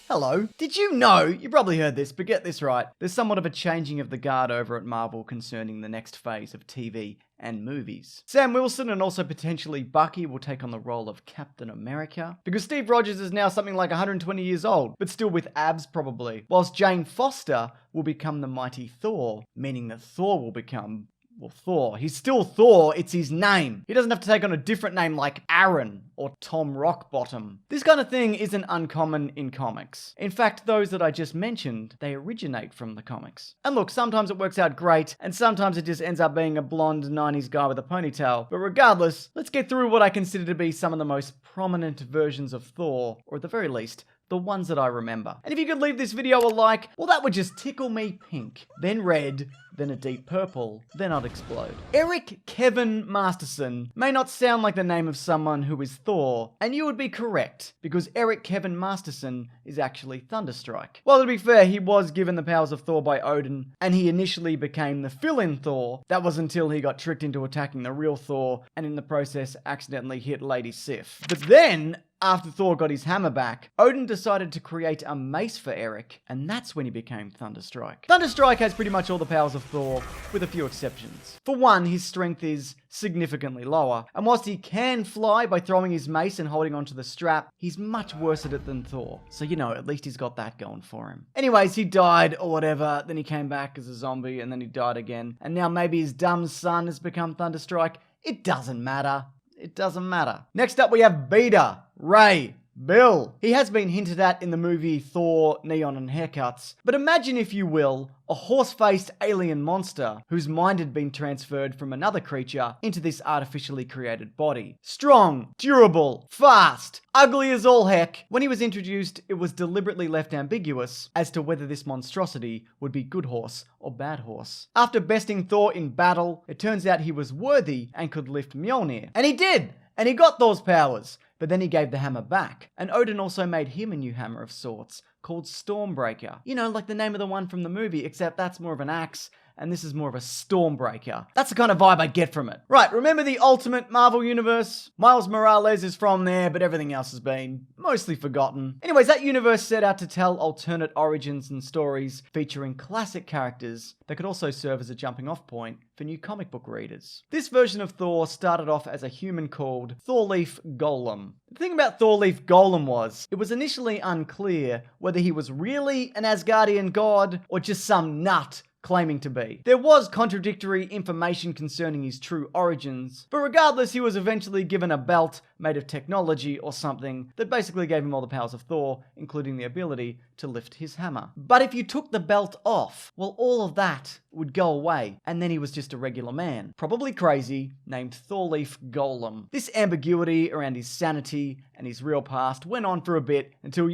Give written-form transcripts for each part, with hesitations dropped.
Hello. Did you know, you probably heard this, but get this right, there's somewhat of a changing of the guard over at Marvel concerning the next phase of TV and movies. Sam Wilson and also potentially Bucky will take on the role of Captain America, because Steve Rogers is now something like 120 years old, but still with abs probably, whilst Jane Foster will become the Mighty Thor, meaning that Thor will become... well, Thor. He's still Thor, it's his name. He doesn't have to take on a different name like Aaron or Tom Rockbottom. This kind of thing isn't uncommon in comics. In fact, those that I just mentioned, they originate from the comics. And look, sometimes it works out great, and sometimes it just ends up being a blonde 90s guy with a ponytail. But regardless, let's get through what I consider to be some of the most prominent versions of Thor, or at the very least, the ones that I remember. And if you could leave this video a like, well, that would just tickle me pink, then red, then a deep purple, then I'd explode. Eric Kevin Masterson may not sound like the name of someone who is Thor, and you would be correct, because Eric Kevin Masterson is actually Thunderstrike. Well, to be fair, he was given the powers of Thor by Odin, and he initially became the fill-in Thor. That was until he got tricked into attacking the real Thor, and in the process accidentally hit Lady Sif. But then, after Thor got his hammer back, Odin decided to create a mace for Eric, and that's when he became Thunderstrike. Thunderstrike has pretty much all the powers of Thor, with a few exceptions. For one, his strength is significantly lower, and whilst he can fly by throwing his mace and holding onto the strap, he's much worse at it than Thor. So, you know, at least he's got that going for him. Anyways, he died or whatever, then he came back as a zombie, and then he died again, and now maybe his dumb son has become Thunderstrike. It doesn't matter. It doesn't matter. Next up we have Beta, Ray, Bill. He has been hinted at in the movie Thor, Neon and Haircuts, but imagine, if you will, a horse-faced alien monster whose mind had been transferred from another creature into this artificially created body. Strong, durable, fast, ugly as all heck. When he was introduced, it was deliberately left ambiguous as to whether this monstrosity would be good horse or bad horse. After besting Thor in battle, it turns out he was worthy and could lift Mjolnir. And he did! And he got Thor's powers, but then he gave the hammer back. And Odin also made him a new hammer of sorts, called Stormbreaker. You know, like the name of the one from the movie, except that's more of an axe, and this is more of a Stormbreaker. That's the kind of vibe I get from it. Right, remember the Ultimate Marvel Universe? Miles Morales is from there, but everything else has been mostly forgotten. Anyways, that universe set out to tell alternate origins and stories featuring classic characters that could also serve as a jumping off point for new comic book readers. This version of Thor started off as a human called Thorleif Golem. The thing about Thorleif Golem was, it was initially unclear whether he was really an Asgardian god or just some nut claiming to be. There was contradictory information concerning his true origins, but regardless, he was eventually given a belt made of technology or something that basically gave him all the powers of Thor, including the ability to lift his hammer. But if you took the belt off, well, all of that would go away, and then he was just a regular man, probably crazy, named Thorleif Golem. This ambiguity around his sanity and his real past went on for a bit until,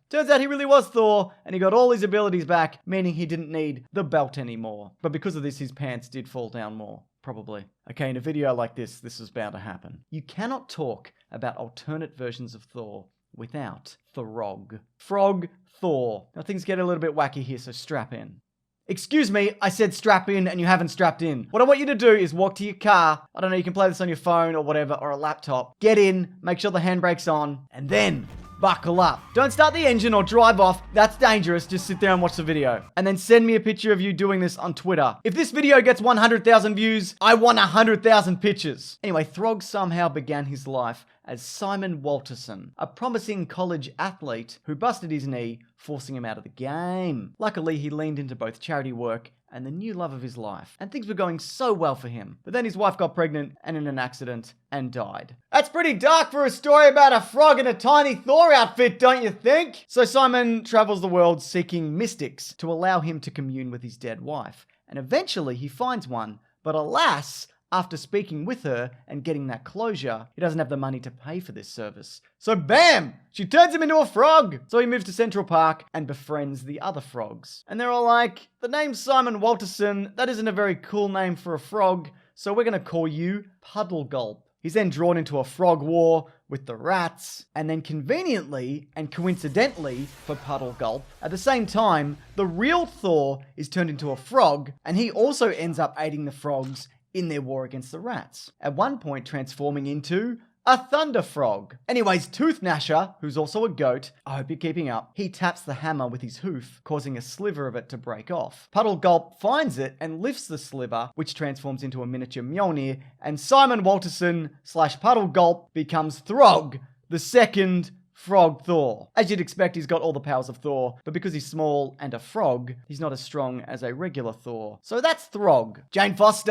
turns out he really was Thor, and he got all his abilities back, meaning he didn't need the belt anymore. But because of this, his pants did fall down more. Probably. Okay, in a video like this is bound to happen. You cannot talk about alternate versions of Thor without Throg. Frog Thor. Now things get a little bit wacky here, so strap in. Excuse me, I said strap in and you haven't strapped in. What I want you to do is walk to your car. I don't know, you can play this on your phone or whatever, or a laptop. Get in, make sure the handbrake's on, and then buckle up. Don't start the engine or drive off. That's dangerous. Just sit there and watch the video. And then send me a picture of you doing this on Twitter. If this video gets 100,000 views, I want 100,000 pictures. Anyway, Throg somehow began his life as Simon Walterson, a promising college athlete who busted his knee, forcing him out of the game. Luckily, he leaned into both charity work and the new love of his life, and things were going so well for him. But then his wife got pregnant and in an accident and died. That's pretty dark for a story about a frog in a tiny Thor outfit, don't you think? So Simon travels the world seeking mystics to allow him to commune with his dead wife, and eventually he finds one, but alas, after speaking with her and getting that closure, he doesn't have the money to pay for this service. So bam! She turns him into a frog! So he moves to Central Park and befriends the other frogs. And they're all like, the name's Simon Walterson, that isn't a very cool name for a frog, so we're gonna call you Puddle Gulp. He's then drawn into a frog war with the rats, and then conveniently and coincidentally for Puddle Gulp, at the same time, the real Thor is turned into a frog, and he also ends up aiding the frogs in their war against the rats. At one point transforming into a thunder frog. Anyways, Tooth Gnasher, who's also a goat, I hope you're keeping up, he taps the hammer with his hoof, causing a sliver of it to break off. Puddle Gulp finds it and lifts the sliver, which transforms into a miniature Mjolnir, and Simon Walterson / Puddle Gulp becomes Throg, the second Frog Thor. As you'd expect, he's got all the powers of Thor, but because he's small and a frog, he's not as strong as a regular Thor. So that's Throg. Jane Foster!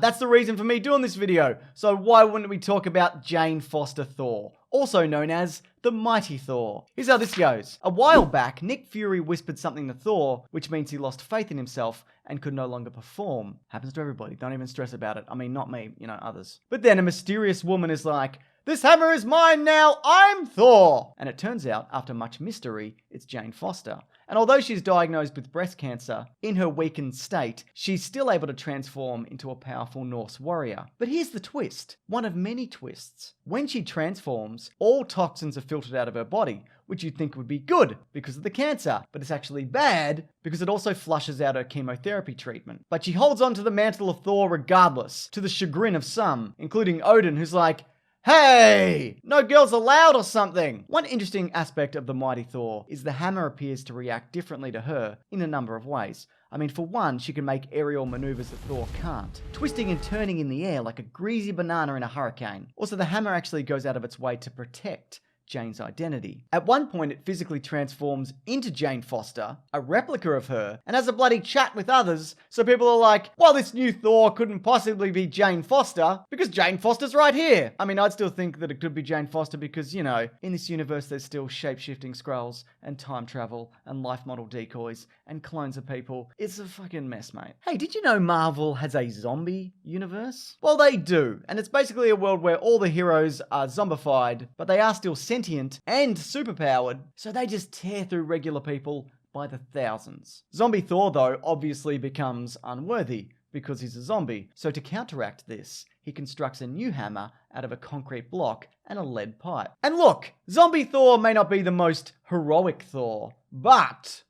That's the reason for me doing this video. So why wouldn't we talk about Jane Foster Thor, also known as the Mighty Thor? Here's how this goes. A while back, Nick Fury whispered something to Thor, which means he lost faith in himself and could no longer perform. Happens to everybody. Don't even stress about it. I mean, not me, others. But then a mysterious woman is like, "This hammer is mine now, I'm Thor!" And it turns out, after much mystery, it's Jane Foster. And although she's diagnosed with breast cancer, in her weakened state, she's still able to transform into a powerful Norse warrior. But here's the twist. One of many twists. When she transforms, all toxins are filtered out of her body, which you'd think would be good because of the cancer. But it's actually bad because it also flushes out her chemotherapy treatment. But she holds on to the mantle of Thor regardless, to the chagrin of some, including Odin, who's like, "Hey, no girls allowed or something." One interesting aspect of the Mighty Thor is the hammer appears to react differently to her in a number of ways. I mean, for one, she can make aerial maneuvers that Thor can't, twisting and turning in the air like a greasy banana in a hurricane. Also, the hammer actually goes out of its way to protect Jane's identity. At one point, it physically transforms into Jane Foster, a replica of her, and has a bloody chat with others, so people are like, well, this new Thor couldn't possibly be Jane Foster, because Jane Foster's right here. I mean, I'd still think that it could be Jane Foster because, in this universe there's still shape-shifting Skrulls, and time travel, and life model decoys, and clones of people. It's a fucking mess, mate. Hey, did you know Marvel has a zombie universe? Well, they do, and it's basically a world where all the heroes are zombified, but they are still sentient and superpowered, so they just tear through regular people by the thousands. Zombie Thor, though, obviously becomes unworthy because he's a zombie, so to counteract this, he constructs a new hammer out of a concrete block and a lead pipe. And look, Zombie Thor may not be the most heroic Thor, but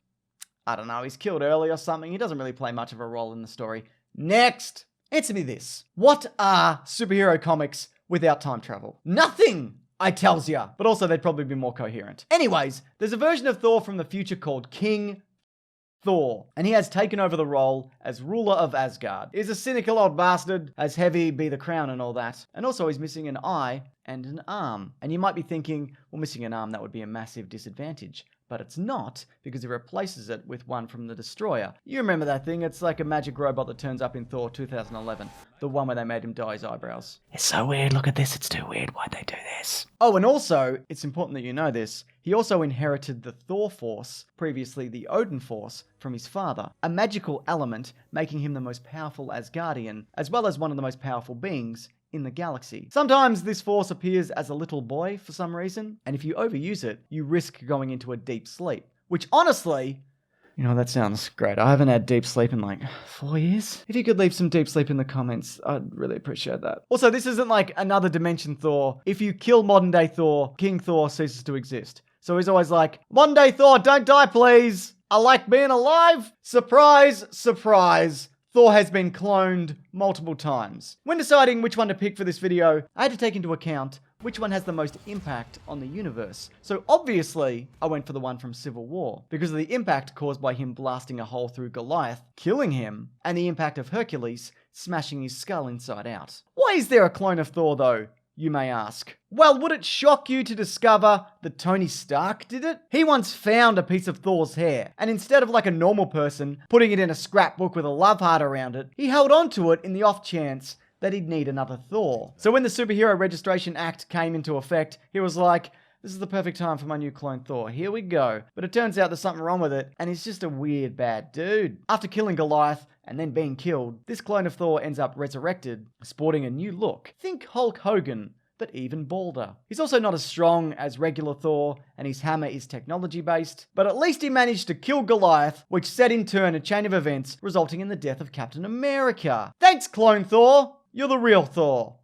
I don't know, he's killed early or something. He doesn't really play much of a role in the story. Next! Answer me this. What are superhero comics without time travel? Nothing! I tells ya. But also they'd probably be more coherent. Anyways, there's a version of Thor from the future called King Thor, and he has taken over the role as ruler of Asgard. He's a cynical old bastard, as heavy be the crown and all that. And also he's missing an eye and an arm. And you might be thinking, well, missing an arm, that would be a massive disadvantage. But it's not, because he replaces it with one from the Destroyer. You remember that thing? It's like a magic robot that turns up in Thor 2011. The one where they made him dye his eyebrows. It's so weird, look at this, it's too weird, why'd they do this? Oh, and also, it's important that you know this, he also inherited the Thor Force, previously the Odin Force, from his father. A magical element, making him the most powerful Asgardian, as well as one of the most powerful beings in the galaxy. Sometimes this force appears as a little boy for some reason, and if you overuse it, you risk going into a deep sleep. Which honestly, that sounds great. I haven't had deep sleep in like 4 years. If you could leave some deep sleep in the comments, I'd really appreciate that. Also, this isn't like another dimension Thor. If you kill modern day Thor, King Thor ceases to exist. So he's always like, modern day Thor, don't die please. I like being alive. Surprise, surprise. Thor has been cloned multiple times. When deciding which one to pick for this video, I had to take into account which one has the most impact on the universe. So obviously, I went for the one from Civil War, because of the impact caused by him blasting a hole through Goliath, killing him, and the impact of Hercules smashing his skull inside out. Why is there a clone of Thor though, you may ask? Well, would it shock you to discover that Tony Stark did it? He once found a piece of Thor's hair, and instead of like a normal person putting it in a scrapbook with a love heart around it, he held onto it in the off chance that he'd need another Thor. So when the Superhero Registration Act came into effect, he was like, this is the perfect time for my new clone Thor. Here we go. But it turns out there's something wrong with it, and he's just a weird, bad dude. After killing Goliath and then being killed, this clone of Thor ends up resurrected, sporting a new look. Think Hulk Hogan, but even balder. He's also not as strong as regular Thor, and his hammer is technology-based, but at least he managed to kill Goliath, which set in turn a chain of events resulting in the death of Captain America. Thanks, Clone Thor! You're the real Thor.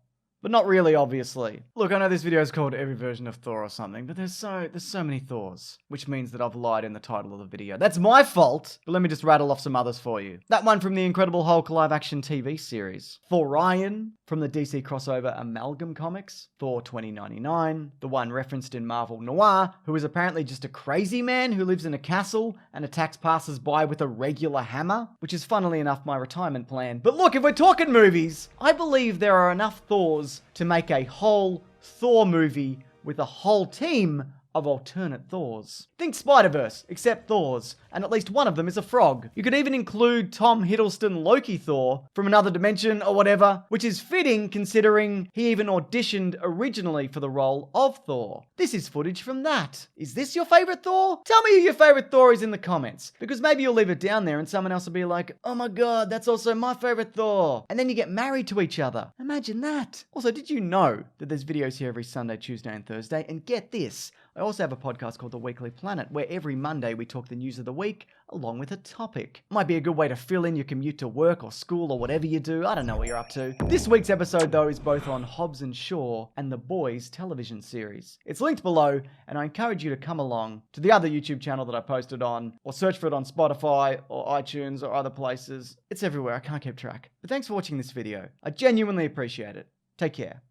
But not really, obviously. Look, I know this video is called Every Version of Thor or something, but there's so many Thors, which means that I've lied in the title of the video. That's my fault! But let me just rattle off some others for you. That one from the Incredible Hulk live-action TV series. Thorian from the DC crossover Amalgam Comics. Thor 2099. The one referenced in Marvel Noir, who is apparently just a crazy man who lives in a castle and attacks passers-by with a regular hammer, which is funnily enough my retirement plan. But look, if we're talking movies, I believe there are enough Thors to make a whole Thor movie with a whole team of alternate Thors. Think Spider-Verse, except Thors, and at least one of them is a frog. You could even include Tom Hiddleston Loki Thor from another dimension or whatever, which is fitting considering he even auditioned originally for the role of Thor. This is footage from that. Is this your favorite Thor? Tell me who your favorite Thor is in the comments, because maybe you'll leave it down there and someone else will be like, oh my god, that's also my favorite Thor. And then you get married to each other. Imagine that. Also, did you know that there's videos here every Sunday, Tuesday, and Thursday? And get this, I also have a podcast called The Weekly Planet, where every Monday we talk the news of the week along with a topic. Might be a good way to fill in your commute to work or school or whatever you do. I don't know what you're up to. This week's episode, though, is both on Hobbs and Shaw and The Boys television series. It's linked below, and I encourage you to come along to the other YouTube channel that I posted on, or search for it on Spotify or iTunes or other places. It's everywhere. I can't keep track. But thanks for watching this video. I genuinely appreciate it. Take care.